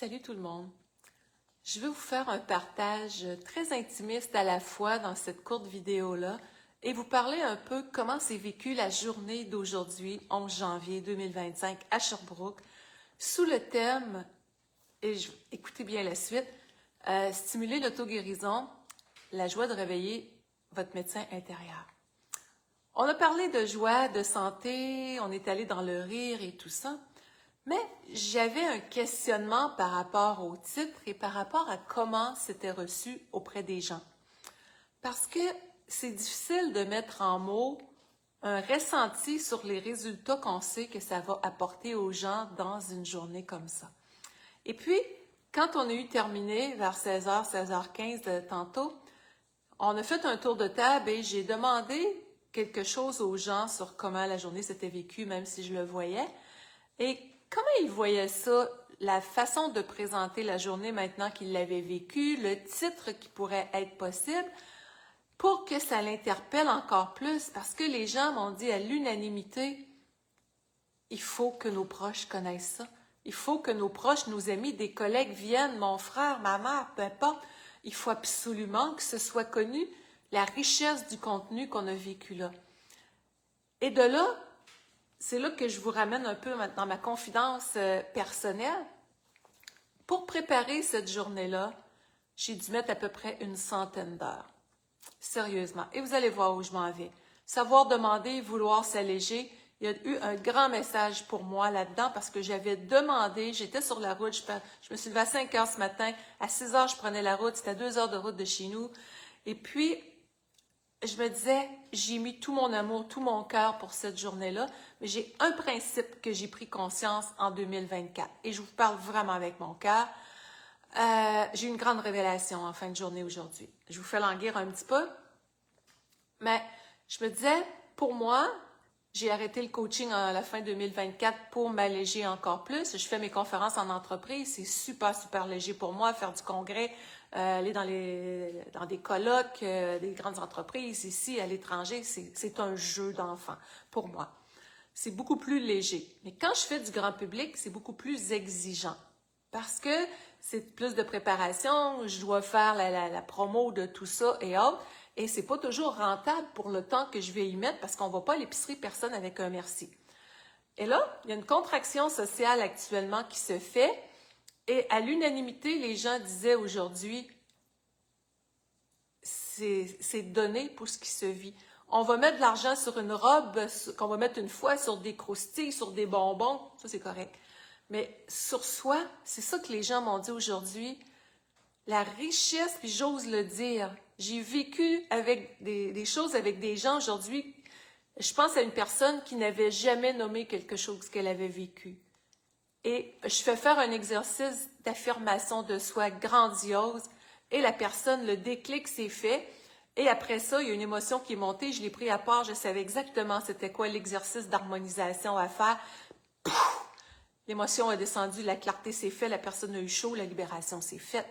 Salut tout le monde. Je vais vous faire un partage très intimiste à la fois dans cette courte vidéo-là et vous parler un peu comment s'est vécue la journée d'aujourd'hui, 11 janvier 2025 à Sherbrooke, sous le thème, écoutez bien la suite, stimuler l'auto-guérison, la joie de réveiller votre médecin intérieur. On a parlé de joie, de santé, on est allé dans le rire et tout ça. Mais j'avais un questionnement par rapport au titre et par rapport à comment c'était reçu auprès des gens. Parce que c'est difficile de mettre en mots un ressenti sur les résultats qu'on sait que ça va apporter aux gens dans une journée comme ça. Et puis, quand on a eu terminé vers 16h, 16h15 tantôt, on a fait un tour de table et j'ai demandé quelque chose aux gens sur comment la journée s'était vécue, même si je le voyais. Et comment ils voyaient ça, la façon de présenter la journée maintenant qu'ils l'avaient vécue, le titre qui pourrait être possible, pour que ça l'interpelle encore plus, parce que les gens m'ont dit à l'unanimité, il faut que nos proches connaissent ça. Il faut que nos proches, nos amis, des collègues viennent, mon frère, ma mère, peu importe. Il faut absolument que ce soit connu, la richesse du contenu qu'on a vécu là. Et de là, c'est là que je vous ramène un peu dans ma confidence personnelle. Pour préparer cette journée-là, j'ai dû mettre à peu près une centaine d'heures. Sérieusement. Et vous allez voir où je m'en vais. Savoir demander, vouloir s'alléger. Il y a eu un grand message pour moi là-dedans parce que j'avais demandé, j'étais sur la route, je me suis levée à 5 heures ce matin, à 6 heures je prenais la route, c'était 2 heures de route de chez nous. Et puis, je me disais, j'ai mis tout mon amour, tout mon cœur pour cette journée-là, mais j'ai un principe que j'ai pris conscience en 2024. Et je vous parle vraiment avec mon cœur. J'ai eu une grande révélation en fin de journée aujourd'hui. Je vous fais languir un petit peu, mais je me disais, pour moi, j'ai arrêté le coaching à la fin 2024 pour m'alléger encore plus. Je fais mes conférences en entreprise, c'est super, super léger pour moi, faire du congrès, aller dans des colloques, des grandes entreprises ici, à l'étranger, c'est un jeu d'enfant pour moi. C'est beaucoup plus léger. Mais quand je fais du grand public, c'est beaucoup plus exigeant parce que c'est plus de préparation, je dois faire la promo de tout ça et autres. Et c'est pas toujours rentable pour le temps que je vais y mettre parce qu'on va pas à l'épicerie personne avec un merci. Et là, il y a une contraction sociale actuellement qui se fait et à l'unanimité, les gens disaient aujourd'hui, c'est donné pour ce qui se vit. On va mettre de l'argent sur une robe qu'on va mettre une fois sur des croustilles, sur des bonbons, ça c'est correct. Mais sur soi, c'est ça que les gens m'ont dit aujourd'hui. La richesse, puis j'ose le dire, j'ai vécu avec des choses avec des gens aujourd'hui. Je pense à une personne qui n'avait jamais nommé quelque chose qu'elle avait vécu. Et je fais faire un exercice d'affirmation de soi grandiose et la personne, le déclic s'est fait. Et après ça, il y a une émotion qui est montée, je l'ai pris à part, je savais exactement c'était quoi l'exercice d'harmonisation à faire. L'émotion est descendue, la clarté s'est faite, la personne a eu chaud, la libération s'est faite.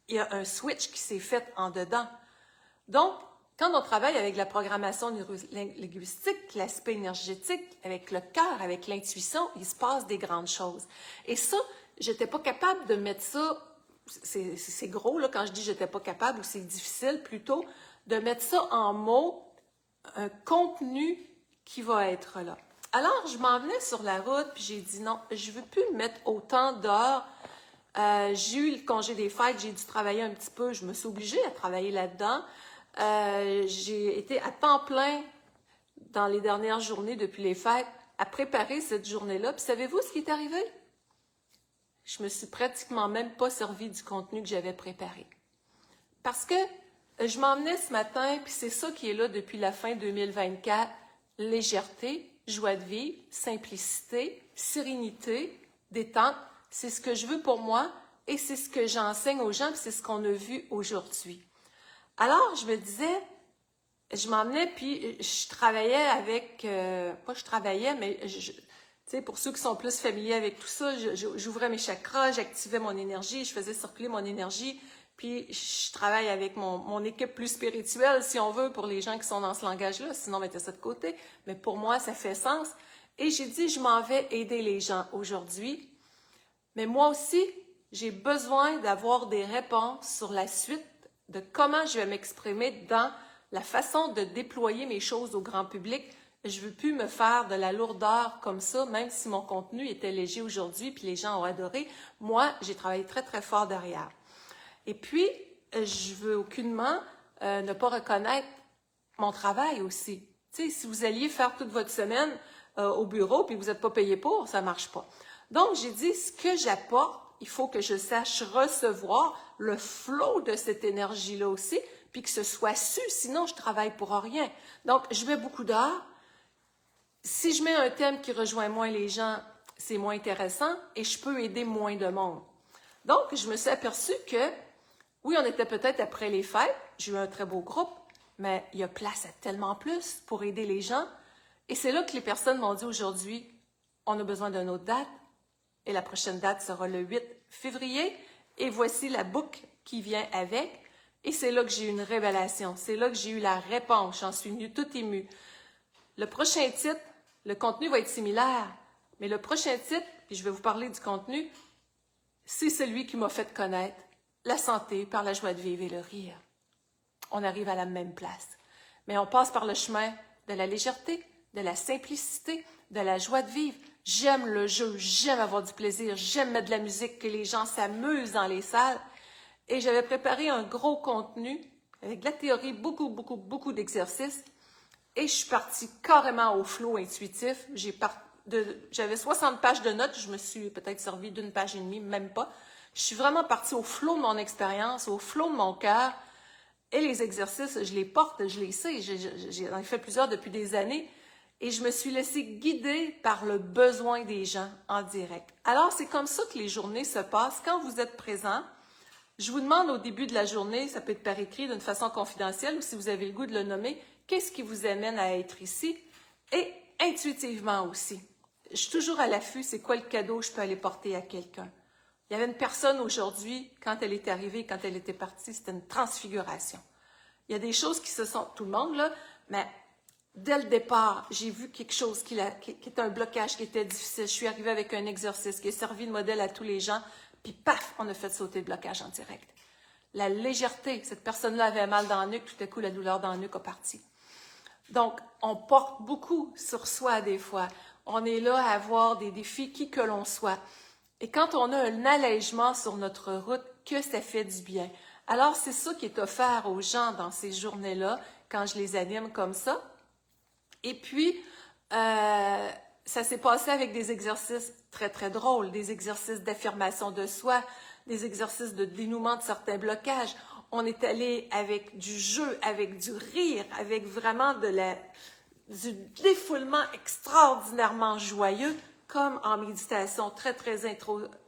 Il y a un switch qui s'est fait en dedans. Donc, quand on travaille avec la programmation linguistique, l'aspect énergétique, avec le cœur, avec l'intuition, il se passe des grandes choses. Et ça, j'étais pas capable de mettre ça, c'est gros là quand je dis j'étais pas capable, ou c'est difficile plutôt, de mettre ça en mots, un contenu qui va être là. Alors, je m'en venais sur la route, puis j'ai dit non, je veux plus mettre autant d'heures. J'ai eu le congé des fêtes, j'ai dû travailler un petit peu, je me suis obligée à travailler là-dedans. J'ai été à temps plein dans les dernières journées depuis les fêtes à préparer cette journée-là. Puis savez-vous ce qui est arrivé? Je me suis pratiquement même pas servi du contenu que j'avais préparé. Parce que je m'emmenais ce matin, puis c'est ça qui est là depuis la fin 2024, légèreté, joie de vivre, simplicité, sérénité, détente. C'est ce que je veux pour moi et c'est ce que j'enseigne aux gens, puis c'est ce qu'on a vu aujourd'hui. Alors, je me disais, je m'emmenais, puis je travaillais avec, pas je travaillais, mais tu sais, pour ceux qui sont plus familiers avec tout ça, j'ouvrais mes chakras, j'activais mon énergie, je faisais circuler mon énergie, puis je travaille avec mon équipe plus spirituelle, si on veut, pour les gens qui sont dans ce langage-là, sinon mettez ça de côté, mais pour moi, ça fait sens. Et j'ai dit, je m'en vais aider les gens aujourd'hui, mais moi aussi, J'ai besoin d'avoir des réponses sur la suite de comment je vais m'exprimer dans la façon de déployer mes choses au grand public. Je ne veux plus me faire de la lourdeur comme ça, même si mon contenu était léger aujourd'hui puis les gens ont adoré. Moi, j'ai travaillé très, très fort derrière. Et puis, je veux aucunement ne pas reconnaître mon travail aussi. Tu sais, si vous alliez faire toute votre semaine au bureau puis vous n'êtes pas payé pour, ça ne marche pas. Donc, j'ai dit, ce que j'apporte, il faut que je sache recevoir le flot de cette énergie-là aussi, puis que ce soit su, sinon je travaille pour rien. Donc, je mets beaucoup d'heures. Si je mets un thème qui rejoint moins les gens, c'est moins intéressant et je peux aider moins de monde. Donc, je me suis aperçue que, oui, on était peut-être après les fêtes, j'ai eu un très beau groupe, mais il y a place à tellement plus pour aider les gens. Et c'est là que les personnes m'ont dit aujourd'hui, on a besoin d'une autre date. Et la prochaine date sera le 8 février. Et voici la boucle qui vient avec. Et c'est là que j'ai eu une révélation. C'est là que j'ai eu la réponse. J'en suis venue tout émue. Le prochain titre, le contenu va être similaire. Mais le prochain titre, puis je vais vous parler du contenu, c'est celui qui m'a fait connaître la santé par la joie de vivre et le rire. On arrive à la même place. Mais on passe par le chemin de la légèreté, de la simplicité, de la joie de vivre. J'aime le jeu, j'aime avoir du plaisir, j'aime mettre de la musique, que les gens s'amusent dans les salles. Et j'avais préparé un gros contenu avec de la théorie, beaucoup d'exercices. Et je suis partie carrément au flow intuitif. J'avais 60 pages de notes, je me suis peut-être servi d'une page et demie, même pas. Je suis vraiment partie au flow de mon expérience, au flow de mon cœur. Et les exercices, je les porte, je les sais. J'en ai fait plusieurs depuis des années. Et je me suis laissée guider par le besoin des gens en direct. Alors, c'est comme ça que les journées se passent. Quand vous êtes présent, je vous demande au début de la journée, ça peut être par écrit d'une façon confidentielle ou si vous avez le goût de le nommer, qu'est-ce qui vous amène à être ici? Et intuitivement aussi. Je suis toujours à l'affût, c'est quoi le cadeau que je peux aller porter à quelqu'un? Il y avait une personne aujourd'hui, quand elle est arrivée, quand elle était partie, c'était une transfiguration. Il y a des choses qui se sont, tout le monde là, mais dès le départ, j'ai vu quelque chose qui est un blocage qui était difficile. Je suis arrivée avec un exercice qui a servi de modèle à tous les gens, puis paf, on a fait sauter le blocage en direct. La légèreté, cette personne-là avait mal dans la nuque, tout à coup la douleur dans la nuque a parti. Donc, on porte beaucoup sur soi des fois. On est là à avoir des défis, qui que l'on soit. Et quand on a un allègement sur notre route, que ça fait du bien. Alors, c'est ça qui est offert aux gens dans ces journées-là, quand je les anime comme ça. Et puis, ça s'est passé avec des exercices très, très drôles, des exercices d'affirmation de soi, des exercices de dénouement de certains blocages. On est allé avec du jeu, avec du rire, avec vraiment du défoulement extraordinairement joyeux, comme en méditation, très, très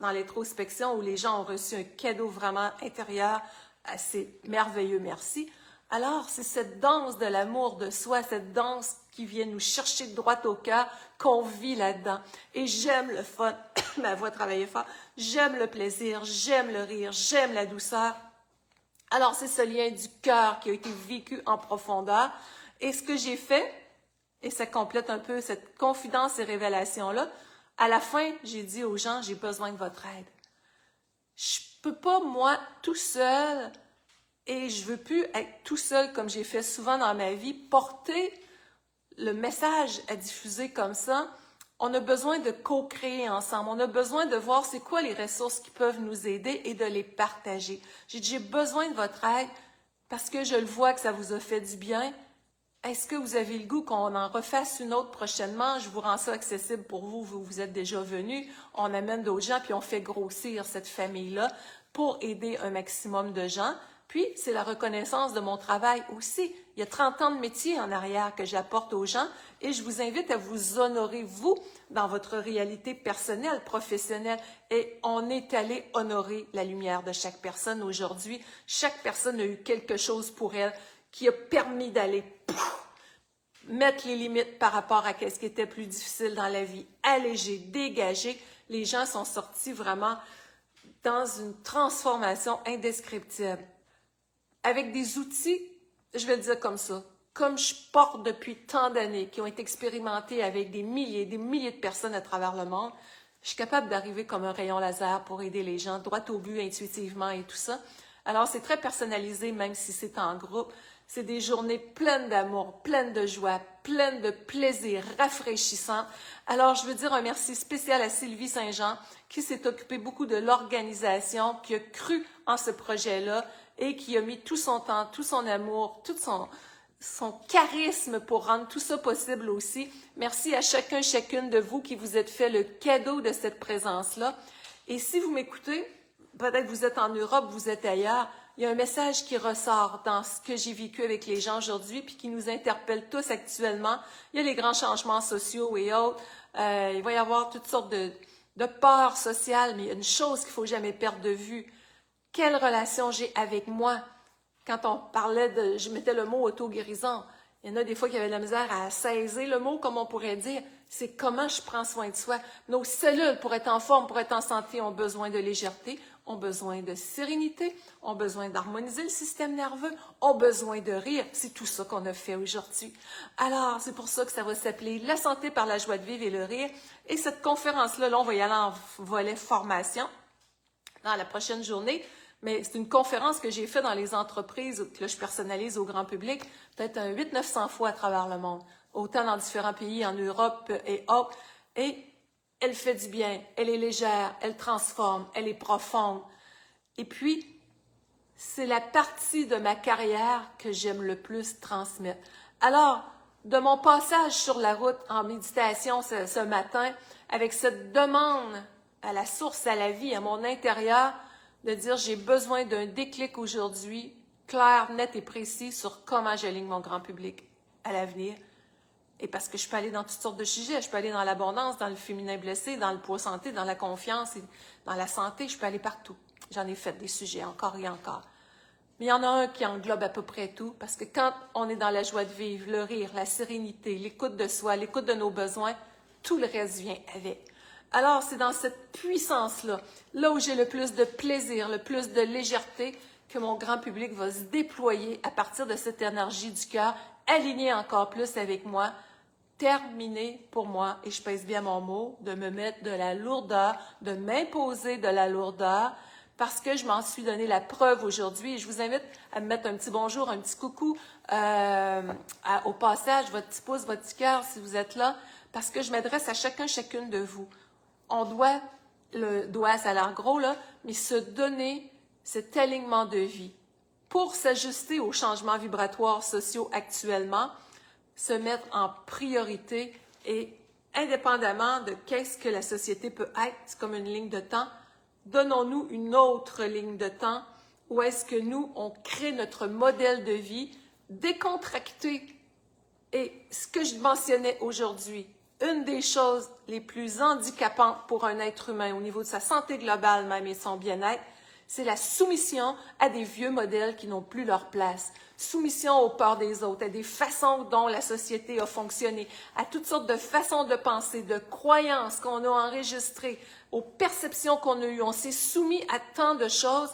dans l'introspection, où les gens ont reçu un cadeau vraiment intérieur assez merveilleux, merci. Alors, c'est cette danse de l'amour de soi, cette danse qui vient nous chercher de droite au cœur, qu'on vit là-dedans. Et j'aime le fun, ma voix travaillait fort, j'aime le plaisir, j'aime le rire, j'aime la douceur. Alors, c'est ce lien du cœur qui a été vécu en profondeur. Et ce que j'ai fait, et ça complète un peu cette confidence et révélation-là, à la fin, j'ai dit aux gens, j'ai besoin de votre aide. Je peux pas, moi, tout seul, et je veux plus être tout seul, comme j'ai fait souvent dans ma vie, porter le message à diffuser comme ça. On a besoin de co-créer ensemble. On a besoin de voir c'est quoi les ressources qui peuvent nous aider et de les partager. J'ai besoin de votre aide parce que je le vois que ça vous a fait du bien. Est-ce que vous avez le goût qu'on en refasse une autre prochainement? Je vous rends ça accessible pour vous, vous êtes déjà venus. On amène d'autres gens, puis on fait grossir cette famille-là pour aider un maximum de gens. Puis, c'est la reconnaissance de mon travail aussi. Il y a 30 ans de métier en arrière que j'apporte aux gens et je vous invite à vous honorer, vous, dans votre réalité personnelle, professionnelle. Et on est allé honorer la lumière de chaque personne aujourd'hui. Chaque personne a eu quelque chose pour elle qui a permis d'aller mettre les limites par rapport à ce qui était plus difficile dans la vie, alléger, dégager. Les gens sont sortis vraiment dans une transformation indescriptible. Avec des outils, je vais le dire comme ça, comme je porte depuis tant d'années, qui ont été expérimentés avec des milliers de personnes à travers le monde, Je suis capable d'arriver comme un rayon laser pour aider les gens, droit au but, intuitivement et tout ça. Alors, c'est très personnalisé, même si c'est en groupe. C'est des journées pleines d'amour, pleines de joie, pleines de plaisir, rafraîchissantes. Alors, je veux dire un merci spécial à Sylvie Saint-Jean, qui s'est occupée beaucoup de l'organisation, qui a cru en ce projet-là et qui a mis tout son temps, tout son amour, tout son charisme pour rendre tout ça possible aussi. Merci à chacun, chacune de vous qui vous êtes fait le cadeau de cette présence-là. Et si vous m'écoutez, peut-être vous êtes en Europe, vous êtes ailleurs, il y a un message qui ressort dans ce que j'ai vécu avec les gens aujourd'hui, puis qui nous interpelle tous actuellement. Il y a les grands changements sociaux et autres. Il va y avoir toutes sortes de peurs sociales, mais il y a une chose qu'il ne faut jamais perdre de vue. Quelle relation j'ai avec moi? Quand on parlait je mettais le mot auto-guérison. Il y en a des fois qui avaient de la misère à saisir le mot, comme on pourrait dire. C'est comment je prends soin de soi. Nos cellules, pour être en forme, pour être en santé, ont besoin de légèreté, ont besoin de sérénité, ont besoin d'harmoniser le système nerveux, ont besoin de rire. C'est tout ça qu'on a fait aujourd'hui. Alors, c'est pour ça que ça va s'appeler La santé par la joie de vivre et le rire. Et cette conférence-là, là, on va y aller en volet formation dans la prochaine journée. Mais c'est une conférence que j'ai faite dans les entreprises, que là, je personnalise au grand public, peut-être 800-900 fois à travers le monde, autant dans différents pays, en Europe et autres. Et elle fait du bien, elle est légère, elle transforme, elle est profonde. Et puis, c'est la partie de ma carrière que j'aime le plus transmettre. Alors, de mon passage sur la route en méditation ce matin, avec cette demande à la source, à la vie, à mon intérieur, de dire j'ai besoin d'un déclic aujourd'hui, clair, net et précis sur comment j'aligne mon grand public à l'avenir. Et parce que je peux aller dans toutes sortes de sujets, je peux aller dans l'abondance, dans le féminin blessé, dans le poids santé, dans la confiance, et dans la santé, je peux aller partout. J'en ai fait des sujets encore et encore. Mais il y en a un qui englobe à peu près tout, parce que quand on est dans la joie de vivre, le rire, la sérénité, l'écoute de soi, l'écoute de nos besoins, tout le reste vient avec. Alors, c'est dans cette puissance-là, là où j'ai le plus de plaisir, le plus de légèreté, que mon grand public va se déployer à partir de cette énergie du cœur, alignée encore plus avec moi, terminée pour moi, et je pèse bien mon mot, de me mettre de la lourdeur, de m'imposer de la lourdeur, parce que je m'en suis donné la preuve aujourd'hui. Et je vous invite à me mettre un petit bonjour, un petit coucou au passage, votre petit pouce, votre petit cœur, si vous êtes là, parce que je m'adresse à chacun, chacune de vous. On doit, ça a l'air gros, là, mais se donner cet alignement de vie pour s'ajuster aux changements vibratoires sociaux actuellement, se mettre en priorité et indépendamment de qu'est-ce que la société peut être, c'est comme une ligne de temps, donnons-nous une autre ligne de temps où est-ce que nous, on crée notre modèle de vie décontracté. Et ce que je mentionnais aujourd'hui, une des choses les plus handicapantes pour un être humain au niveau de sa santé globale même et son bien-être, c'est la soumission à des vieux modèles qui n'ont plus leur place. Soumission aux peurs des autres, à des façons dont la société a fonctionné, à toutes sortes de façons de penser, de croyances qu'on a enregistrées, aux perceptions qu'on a eues. On s'est soumis à tant de choses.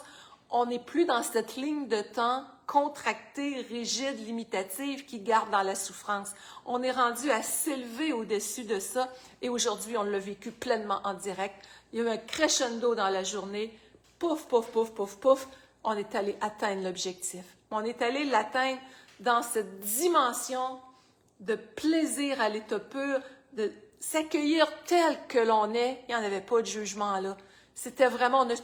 On n'est plus dans cette ligne de temps contractée, rigide, limitative qui garde dans la souffrance. On est rendu à s'élever au-dessus de ça et aujourd'hui, on l'a vécu pleinement en direct. Il y a eu un crescendo dans la journée. Pouf, pouf, pouf, pouf, pouf, on est allé atteindre l'objectif. On est allé l'atteindre dans cette dimension de plaisir à l'état pur, de s'accueillir tel que l'on est. Il n'y en avait pas de jugement là. C'était vraiment, on a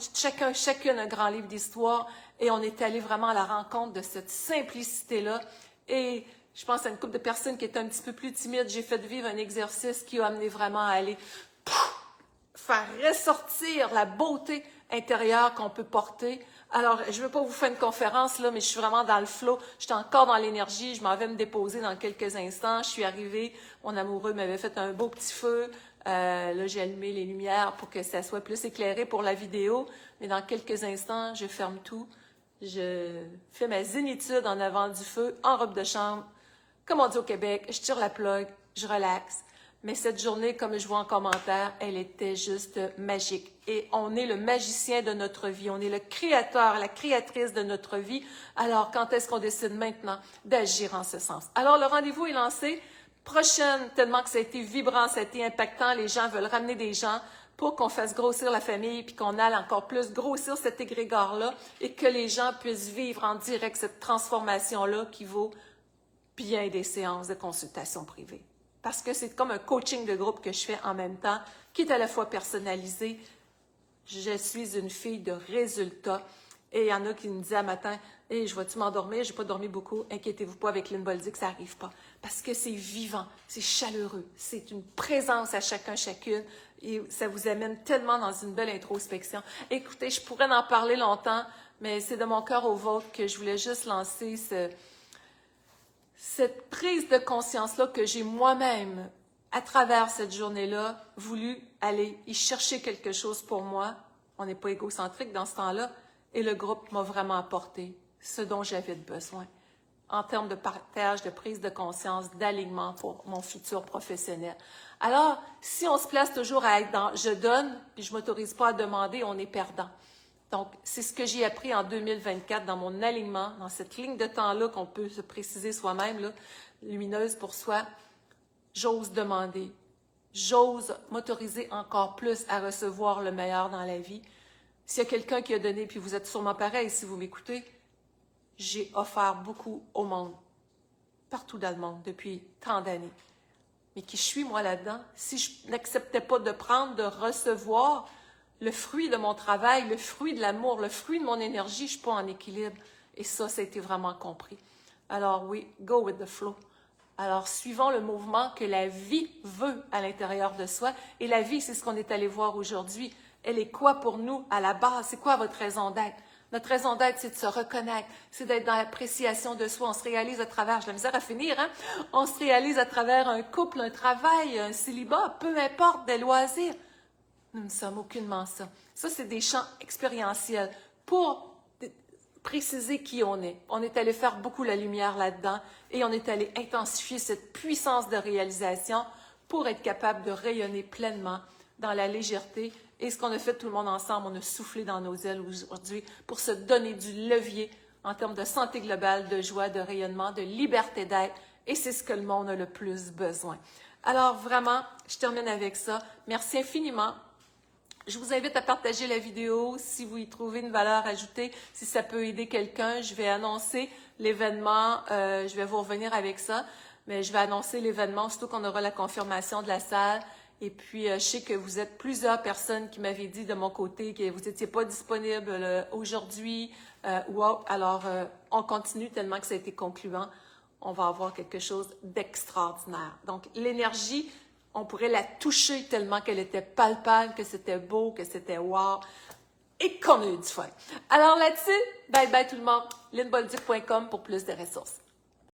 chacune un grand livre d'histoire et on est allé vraiment à la rencontre de cette simplicité-là. Et je pense à une couple de personnes qui étaient un petit peu plus timides. J'ai fait vivre un exercice qui a amené vraiment à aller faire ressortir la beauté intérieure qu'on peut porter. Alors, je ne veux pas vous faire une conférence, là, mais je suis vraiment dans le flow. Je suis encore dans l'énergie. Je m'en vais me déposer dans quelques instants. Je suis arrivée. Mon amoureux m'avait fait un beau petit feu. Là, j'ai allumé les lumières pour que ça soit plus éclairé pour la vidéo. Mais dans quelques instants, je ferme tout. Je fais ma zénitude en avant du feu, en robe de chambre. Comme on dit au Québec, je tire la plug, je relaxe. Mais cette journée, comme je vois en commentaire, elle était juste magique. Et on est le magicien de notre vie. On est le créateur, la créatrice de notre vie. Alors, quand est-ce qu'on décide maintenant d'agir en ce sens? Alors, le rendez-vous est lancé. Prochaine, tellement que ça a été vibrant, ça a été impactant. Les gens veulent ramener des gens pour qu'on fasse grossir la famille, puis qu'on aille encore plus grossir cet égrégore-là et que les gens puissent vivre en direct cette transformation-là qui vaut bien des séances de consultation privée. Parce que c'est comme un coaching de groupe que je fais en même temps, qui est à la fois personnalisé. Je suis une fille de résultats. Et il y en a qui me disaient un matin, « Hey, je vais-tu m'endormir? J'ai pas dormi beaucoup. Inquiétez-vous pas, avec Lynn Bolduc, ça n'arrive pas. » Parce que c'est vivant, c'est chaleureux, c'est une présence à chacun, chacune. Et ça vous amène tellement dans une belle introspection. Écoutez, je pourrais en parler longtemps, mais c'est de mon cœur au vôtre que je voulais juste lancer cette prise de conscience-là que j'ai moi-même, à travers cette journée-là, voulu aller y chercher quelque chose pour moi. On n'est pas égocentrique dans ce temps-là. Et le groupe m'a vraiment apporté ce dont j'avais besoin en termes de partage, de prise de conscience, d'alignement pour mon futur professionnel. Alors, si on se place toujours à être dans « je donne » puis je ne m'autorise pas à demander, on est perdant. Donc, c'est ce que j'ai appris en 2024 dans mon alignement, dans cette ligne de temps-là qu'on peut se préciser soi-même, là, lumineuse pour soi. J'ose demander, j'ose m'autoriser encore plus à recevoir le meilleur dans la vie. S'il y a quelqu'un qui a donné, puis vous êtes sûrement pareil si vous m'écoutez, j'ai offert beaucoup au monde, partout dans le monde, depuis tant d'années. Mais qui je suis, moi, là-dedans? Si je n'acceptais pas de prendre, de recevoir le fruit de mon travail, le fruit de l'amour, le fruit de mon énergie, je ne suis pas en équilibre. Et ça a été vraiment compris. Alors oui, go with the flow. Alors, suivons le mouvement que la vie veut à l'intérieur de soi. Et la vie, c'est ce qu'on est allé voir aujourd'hui. Elle est quoi pour nous à la base? C'est quoi votre raison d'être? Notre raison d'être, c'est de se reconnaître, c'est d'être dans l'appréciation de soi. On se réalise à travers, j'ai la misère à finir, hein? On se réalise à travers un couple, un travail, un célibat, peu importe, des loisirs. Nous ne sommes aucunement ça. Ça, c'est des champs expérientiels pour préciser qui on est. On est allé faire beaucoup la lumière là-dedans et on est allé intensifier cette puissance de réalisation pour être capable de rayonner pleinement dans la légèreté. Et ce qu'on a fait tout le monde ensemble, on a soufflé dans nos ailes aujourd'hui pour se donner du levier en termes de santé globale, de joie, de rayonnement, de liberté d'être. Et c'est ce que le monde a le plus besoin. Alors vraiment, je termine avec ça. Merci infiniment. Je vous invite à partager la vidéo si vous y trouvez une valeur ajoutée, si ça peut aider quelqu'un. Je vais annoncer l'événement, je vais vous revenir avec ça, mais je vais annoncer l'événement surtout qu'on aura la confirmation de la salle. Et puis, je sais que vous êtes plusieurs personnes qui m'avaient dit de mon côté que vous n'étiez pas disponible aujourd'hui ou autre. Alors, on continue tellement que ça a été concluant. On va avoir quelque chose d'extraordinaire. Donc, l'énergie, on pourrait la toucher tellement qu'elle était palpable, que c'était beau, que c'était wow et qu'on a eu du fun. Alors là-dessus, bye bye tout le monde. lynnbolduc.com pour plus de ressources.